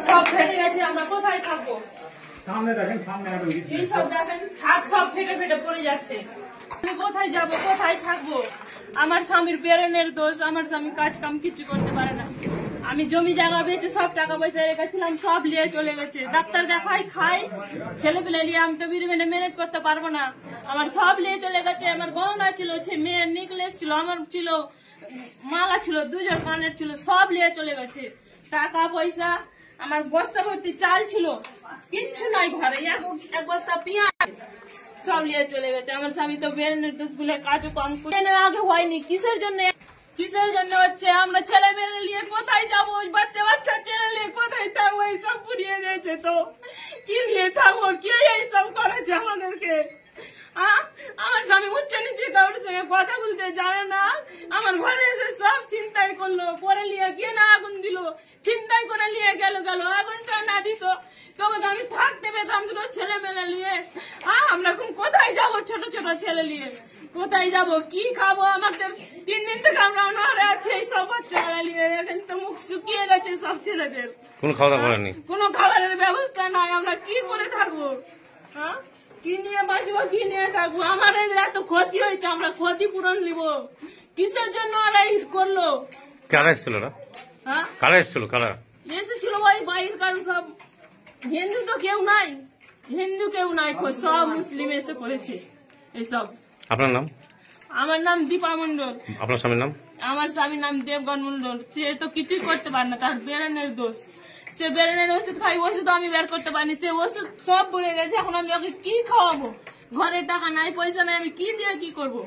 সব ফেটে গেছে, আমরা কোথায় থাকবো? সামনে দেখেন, সামনে এই সব দেখেন, ছাদ সব ফেটে ফেটে পড়ে যাচ্ছে। আমি কোথায় যাব, কোথায় থাকবো? আমার স্বামীর ব্রেনের দোষ, আমার স্বামী কাজ কাম কিছু করতে পারে না। আমি জমি জায়গা বেচে সব টাকা পয়সা রেখেছিলাম, সব নিয়ে চলে গেছে। ডাক্তার দেখাই খাই, ছেলে পেলে নিয়ে আমি তো বিরিমেনে ম্যানেজ করতে পারবো না। আমার সব নিয়ে চলে গেছে। আমার গহনা ছিল, মেয়ের নেকলেস ছিল, আমার ছিল মালা ছিল, 2 জোড় কানের ছিল, সব নিয়ে চলে গেছে। টাকা পয়সা, আমার বস্তা ভর্তি চাল ছিল, কিচ্ছু নাই ঘরে, এক বস্তা পেঁয়াজ, সব নিয়ে চলে গেছে। আমার স্বামী তো বেরেনের দোষ বলে কাজও কম করে আগে হয়নি। কিসের জন্য হচ্ছে? আমরা ছেলে মেয়ে নিয়ে কোথায় যাবো? বাচ্চা ছেলে নিয়ে কোথায় থাকবো? এইসব পুড়িয়ে দিয়েছে, তো কি নিয়ে থাকবো? কে এইসব করেছে আমাদেরকে? আমার স্বামী উচ্চ নিচে কাউরের সঙ্গে কথা বলতে জানে না। আমার ঘরে এসে সব চিন্তাই করলো, পরে নিয়ে গিয়ে না আগুন দিল, চিন্তাই করে নিয়ে গেল। আগুনটা না দিত তবে তো আমি থাকতে পেতাম দুটো ছেলে মেলে নিয়ে। আমরা এখন কোথায় যাবো? ছোট ছোট ছেলে নিয়ে কোথায় যাব? কি খাবো? আমাদের 3 দিন থেকে আমরা অনাহারে আছি এই সব বাচ্চারা নিয়ে। এখন তো মুখ শুকিয়ে গেছে সব ছেলেদের, কোনো খাওয়া দাওয়া নেই, কোনো খাবারের ব্যবস্থা নাই। আমরা কি করে থাকবো? কি নিয়ে বাঁচবো, কি নিয়ে থাকবো? আমার এত ক্ষতি হয়েছে, আমরা ক্ষতিপূরণ নিব। কিসের জন্য ওরা করলো? কারা এসেছিল? কারা এসেছিল? এসেছিল ওই বাইরের কারণ, সব হিন্দু তো কেউ নাই, সব মুসলিম এসে করেছে এইসব। আপনার নাম? আমার নাম দীপা মন্ডল। আপনার স্বামীর নাম? আমার স্বামীর নাম দেবগণ মন্ডল। সে তো কিছুই করতে পারে না, তার বেরেনের দোষ। সে বেরেনের ওষুধ খাই, ওষুধ আমি বের করতে পারিনি। সে ওষুধ সব বলে গেছে। এখন আমি ওকে কি খাওয়াবো? ঘরে টাকা নাই, পয়সা নাই, আমি কি দিয়ে কি করবো?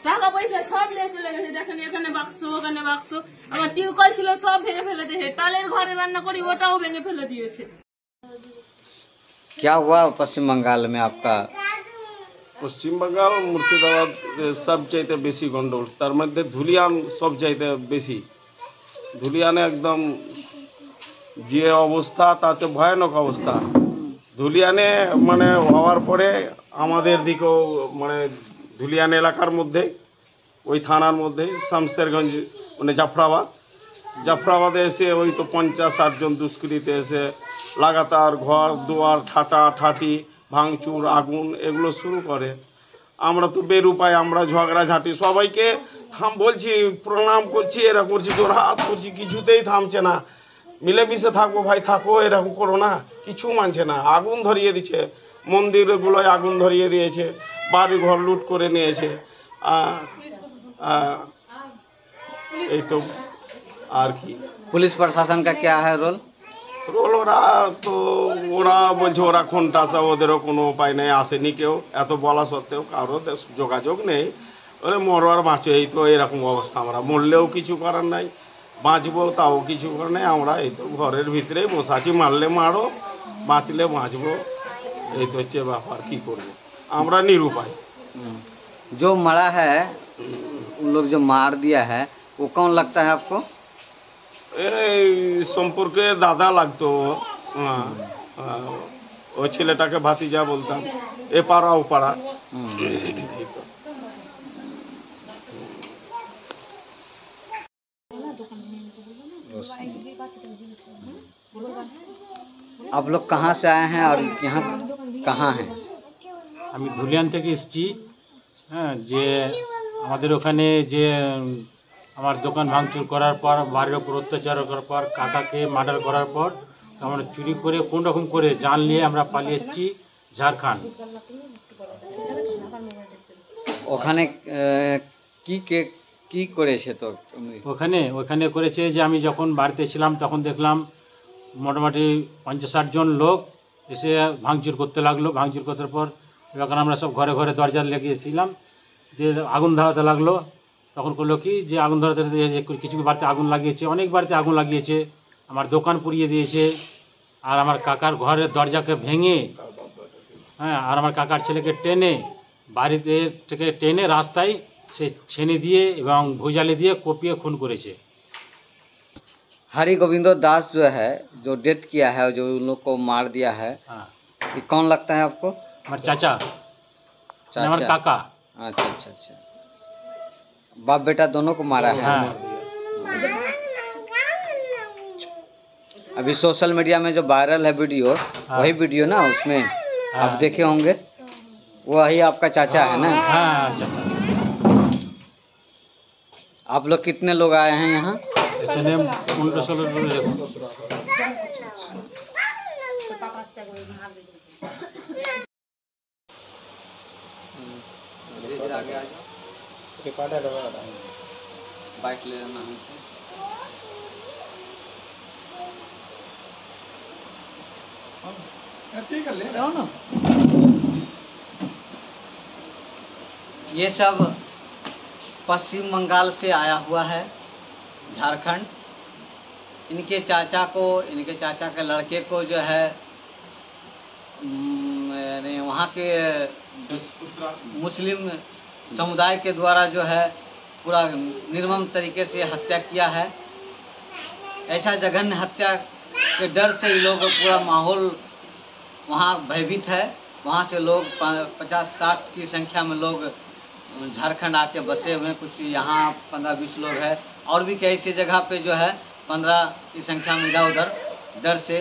টাকা পয়সা সব নিয়ে চলে গেছে। দেখেন, এখানে বাক্স, ওখানে বাক্স। আমার টিউবকল ছিল, সব ভেঙে ফেলে দিয়েছে। টালের ঘরে রান্না করি, ওটাও ভেঙে ফেলে দিয়েছে। क्या हुआ पश्चिम बंगाल में आपका? পশ্চিম বাঙ্গাল, মুর্শিদাবাদ সব চাইতে বেশি গন্ডগোল। তার মধ্যে ধুলিয়ান সব চাইতে বেশি। ধুলিয়ানে একদম যে অবস্থা, তাতে ভয়ানক অবস্থা। ধুলিয়ানে মানে হওয়ার পরে আমাদের দিকেও মানে ধুলিয়ান এলাকার মধ্যে, ওই থানার মধ্যে শামশেরগঞ্জ মানে জাফরাবাদে এসে ওই তো 50-60 জন দুষ্কৃতীতে এসে লাগাতার ঘর দুয়ার ঠাটি ভাঙচুর, আগুন এগুলো শুরু করে। আমরা তো বেরুপায়, আমরা ঝগড়াঝাঁটি, সবাইকে বলছি, প্রণাম করছি, এরা করছি, জোরহাত করছি, কিছুতেই থামছে না। মিলেমিশে থাকবো ভাই, থাকো, এরকম করো না, কিছু মানছে না। আগুন ধরিয়ে দিচ্ছে, মন্দিরগুলোয় আগুন ধরিয়ে দিয়েছে, বাড়ি ঘর লুট করে নিয়েছে। এই তো আর কি। पुलिस प्रशासन का क्या है रोल? ওরা বলছে ওরা খুনটাসা, ওদেরও কোনো উপায় নেই, আসেনি কেউ। এত বলা সত্ত্বেও কারো যোগাযোগ নেই। ওরে মরো আর বাঁচো, এই তো এরকম অবস্থা। আমরা মরলেও কিছু করার নাই, বাঁচবো তাও কিছু করার নেই। আমরা এই তো ঘরের ভিতরেই বসে আছি, মারলে মারো, বাঁচলে বাঁচবো, এই তো হচ্ছে ব্যাপার। কি করবো, আমরা নিরুপায়। जो मरा है, उन लोग जो मार दिया है, वो कौन लगता है आपको? এই সম্পর্কে দাদা লাগতো। ওই ছেলেটাকে ভাতিজা বলতাম, এ পাড়া ও পাড়া। आप लोग कहाँ से आए हैं और यहाँ कहाँ हैं? আমি ধুলিয়ান থেকে এসেছি। হ্যাঁ, যে আমাদের ওখানে যে আমার দোকান ভাঙচুর করার পর, বাড়ির ওপর অত্যাচার করার পর, কাকাকে মার্ডার করার পর আমরা চুরি করে কোন রকম করে জান নিয়ে আমরা পালিয়ে এসেছি। ঝাড়খণ্ড। ওখানে কি করেছে তো? ওখানে করেছে যে আমি যখন বাড়িতে ছিলাম তখন দেখলাম মোটামুটি 50-60 জন লোক এসে ভাঙচুর করতে লাগলো। ভাঙচুর করার পর যখন আমরা সব ঘরে ঘরে দরজা লেগেছিলাম, যে আগুন ধরাতে লাগলো। তখন করলো কি যে আগুন ধরাতে কিছু বাড়িতে আগুন লাগিয়েছে, অনেক বাড়িতে আগুন লাগিয়েছে, আমার দোকান পুড়িয়ে দিয়েছে, আর আমার কাকার ঘরের দরজাকে ভেঙে, হ্যাঁ, আর আমার কাকার ছেলেকে টেনে বাড়িতে থেকে টেনে রাস্তায় সে ছেনে দিয়ে এবং ভুজালে দিয়ে কপিয়ে খুন করেছে। हरि गोविंदो दास जो है, जो डेथ किया है, जो उन लोग को मार दिया है, हाँ, ये कौन लगता है आपको? हमारे चाचा, हमारे काका। अच्छा अच्छा अच्छा, बाप बेटा दोनों को मारा है। हाँ, अभी सोशल मीडिया में जो वायरल है वीडियो, वही वीडियो ना, उसमें आप देखे होंगे, वही आपका चाचा है ना? हाँ चाचा। आप लोग कितने लोग आए हैं यहाँ? इतने 15-16 लोग। आगे आ जाओ, बाइक ले लेना हमसे। ये सब पश्चिम बंगाल से आया हुआ है, झारखंड। इनके चाचा के लड़के को जो है वहाँ के मुस्लिम समुदाय के द्वारा जो है पूरा निर्मम तरीके से हत्या किया है। ऐसा जघन्य हत्या के डर से ये लोग, पूरा माहौल वहाँ भयभीत है। वहाँ से लोग 50-60 की संख्या में लोग झारखंड आके बसे हुए हैं। कुछ यहाँ 15-20 लोग हैं, और भी कई सी जगह पे जो है 15 की संख्या में इधर उधर डर से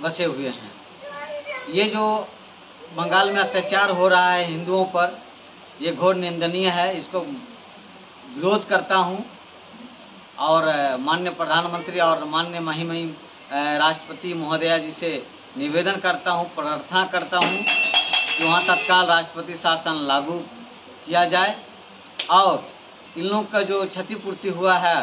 बसे हुए हैं। ये जो बंगाल में अत्याचार हो रहा है हिंदुओं पर, ये घोर निंदनीय है। इसको विरोध करता हूँ, और माननीय प्रधानमंत्री और माननीय महिमहिम राष्ट्रपति महोदया जी से निवेदन करता हूँ, प्रार्थना करता हूँ कि वहाँ तत्काल राष्ट्रपति शासन लागू किया जाए, और इन लोगों का जो क्षतिपूर्ति हुआ है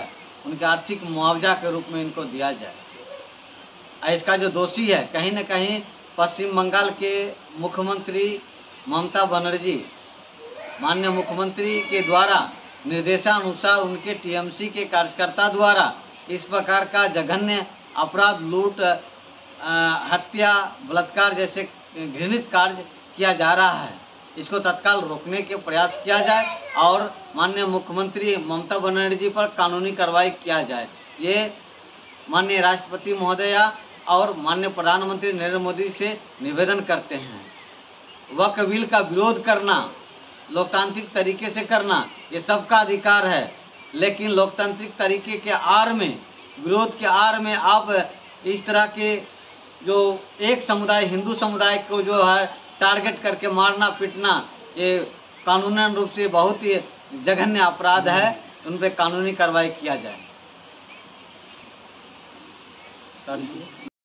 उनके आर्थिक मुआवजा के रूप में इनको दिया जाए। इसका जो दोषी है, कहीं न कहीं पश्चिम बंगाल के मुख्यमंत्री ममता बनर्जी, माननीय मुख्यमंत्री के द्वारा निर्देशानुसार उनके टीएमसी के कार्यकर्ता द्वारा इस प्रकार का जघन्य अपराध, लूट, हत्या, बलात्कार जैसे घृणित कार्य किया जा रहा है। इसको तत्काल रोकने के प्रयास किया जाए, और माननीय मुख्यमंत्री ममता बनर्जी पर कानूनी कार्रवाई किया जाए। ये माननीय राष्ट्रपति महोदया और माननीय प्रधानमंत्री नरेंद्र मोदी से निवेदन करते हैं। वक्फ बिल का विरोध करना, लोकतांत्रिक तरीके से करना, ये सबका अधिकार है, लेकिन लोकतांत्रिक तरीके के आड़ में, विरोध के आड़ में आप इस तरह के जो एक समुदाय, हिंदू समुदाय को जो है टारगेट करके मारना पीटना, ये कानूनन रूप से बहुत ही जघन्य अपराध है। उन पे कानूनी कार्रवाई किया जाए।